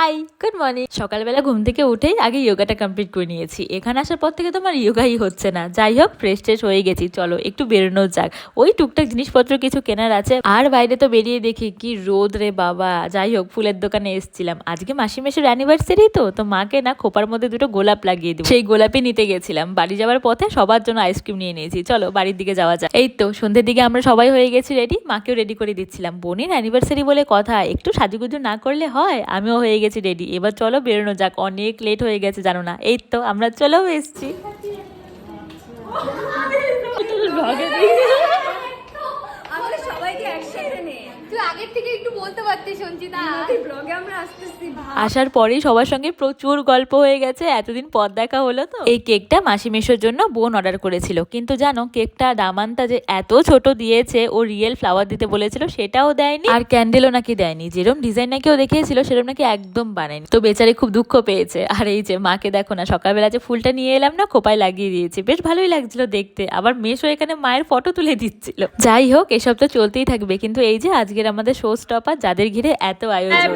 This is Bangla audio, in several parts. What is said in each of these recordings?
High, good morning. সকালবেলা ঘুম থেকে উঠেই আগে ইয়োগাটা কমপ্লিট করে নিয়েছি। এখানে আসার পর থেকে তোমার ইয়োগাই হচ্ছে না। যাই হোক, ফ্রেশ ট্রেশ হয়ে গেছি, চলো একটু বেরোনো যাক। ওই টুকটাক জিনিসপত্র কিছু কেনার আছে। আর বাইরে তো বেরিয়ে দেখি কি রোদ রে বাবা। যাই হোক, ফুলের দোকানে এসেছিলাম। আজকে মাসি মেশোর অ্যানিভার্সারি তো মাকে না খোপার মধ্যে দুটো গোলাপ লাগিয়ে দিব, সেই গোলাপই নিতে গেছিলাম। বাড়ি যাওয়ার পথে সবার জন্য আইসক্রিম নিয়ে নিয়েছি। চলো বাড়ির দিকে যাওয়া যায়। এই তো সন্ধ্যের দিকে আমরা সবাই হয়ে গেছি রেডি, মাকেও রেডি করে দিচ্ছিলাম। বোনের অ্যানিভার্সারি বলে কথা, একটু সাজুগুজু না করলে হয়। আমিও হয়ে গেছি রেডি, এবার চলো বেরোনো যাক। অনেক লেট হয়ে গেছে জানো না। এই তো আমরা চলেও এসছি। আসার পরেই সবার সঙ্গে প্রচুর গল্প হয়ে গেছে। এতদিন পর দেখা হলো তো। এই কেকটা মাসি মেশোর জন্য বোন অর্ডার করেছিল, কিন্তু জানো কেকটা দামানটা যে এত ছোট দিয়েছে। ও রিয়েল ফ্লাওয়ার দিতে বলেছিল, সেটাও দেয়নি। আর ক্যান্ডেলও নাকি দেয়নি। যেরকম ডিজাইন নাকি ও দেখিয়েছিল সেরকম নাকি একদম বানায়নি। তো বেচারি খুব দুঃখ পেয়েছে। আর এই যে মাকে দেখো না, সকালবেলা যে ফুলটা নিয়ে এলাম না, খোপায় লাগিয়ে দিয়েছি। বেশ ভালোই লাগছিল দেখতে। আবার মেশো এখানে মায়ের ফটো তুলে দিচ্ছিল। যাই হোক, এসব তো চলতেই থাকবে, কিন্তু এই যে আজকের আমাদের শো স্টপার, যাদের ঘিরে এত আয়োজন।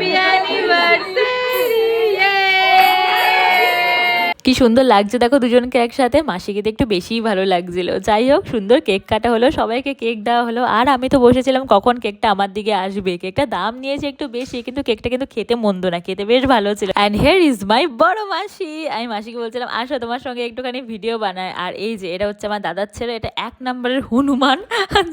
কি সুন্দর লাগছে দেখো দুজনকে একসাথে। মাসিকে একটু বেশিই ভালো লাগছিল। যাই হোক, সুন্দর কেক কাটা হলো, সবাইকে কেক দেওয়া হলো। আর আমি তো বসেছিলাম কখন কেকটা আমার দিকে আসবে। কেকটা দাম নিয়েছে একটু বেশি, কিন্তু কেকটা কিন্তু খেতে মন্দ না, খেতে বেশ ভালো ছিল। অ্যান্ড হিয়ার ইজ মাই বড় মাসি। আমি মাসিকে বলছিলাম আসো তোমার সঙ্গে একটুখানি ভিডিও বানায়। আর এই যে এটা হচ্ছে আমার দাদার ছেলে, এটা 1 নম্বরের হনুমান।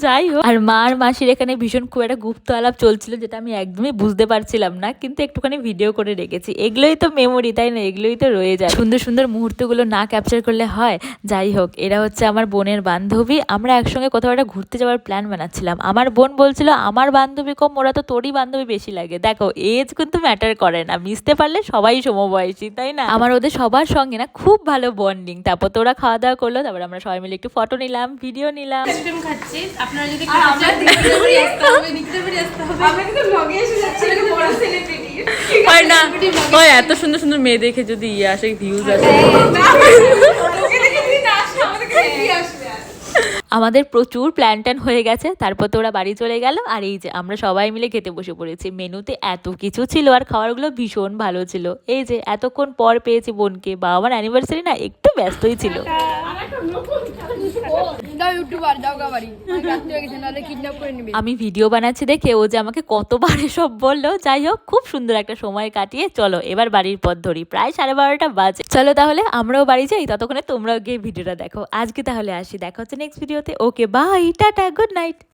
যাই হোক, আর মা আর মাসির এখানে ভীষণ খুব একটা গুপ্ত আলাপ চলছিল, যেটা আমি একদমই বুঝতে পারছিলাম না, কিন্তু একটুখানি ভিডিও করে রেখেছি। এগুলোই তো মেমোরি, তাই না? এগুলোই তো রয়ে যায়। সুন্দর সুন্দর মুহূর্তগুলো না ক্যাপচার করলে হয়। যাই হোক, এরা হচ্ছে আমার বোনের বান্ধবী। আমরা একসঙ্গে কোথাও একটা ঘুরতে যাওয়ার প্ল্যান বানাচ্ছিলাম। আমার বোন বলছিল আমার বান্ধবী কম, ওরা তো তোরই বান্ধবী বেশি লাগে। দেখো, এজ কিন্তু ম্যাটার করে না, মিশতে পারলে সবাই সমবয়সী, তাই না? আমার ওদের সবার সঙ্গে না খুব ভালো বন্ডিং। তারপর তো ওরা খাওয়া দাওয়া করলো, তারপর আমরা সবাই মিলে একটু ফটো নিলাম, ভিডিও নিলাম। আইসক্রিম খাচ্ছি, আপনারা যদি খাওয়া দেখতে হবে। আমরা কিন্তু ব্লগে এসে যাচ্ছি, এটা বড় সেলিব্রিটি। হয় না, হয় এত সুন্দর সুন্দর মেয়ে দেখে যদি আসে, ভিউজ আসে। আমাদের প্রচুর প্ল্যান ট্যান হয়ে গেছে। তারপর তো ওরা বাড়ি চলে গেল। আর এই যে আমরা সবাই মিলে খেতে বসে পড়েছি। মেনুতে এত কিছু ছিল, আর খাবারগুলো ভীষণ ভালো ছিল। এই যে এতক্ষণ পর পেয়েছি বোনকে। বা আমার অ্যানিভার্সারি না একটু ব্যস্তই ছিল। আমি ভিডিও বানাচ্ছি দেখে ও যে আমাকে কতবার এসব বললো। যাই হোক, খুব সুন্দর একটা সময় কাটিয়ে চলো এবার বাড়ির পথ ধরি। প্রায় 12:30 বাজে। চলো তাহলে আমরাও বাড়ি যাই, ততক্ষণে তোমরাও গিয়ে ভিডিওটা দেখো। আজকে তাহলে আসি, দেখা হচ্ছে নেক্সট ভিডিওতে। Okay bye, tata, good night.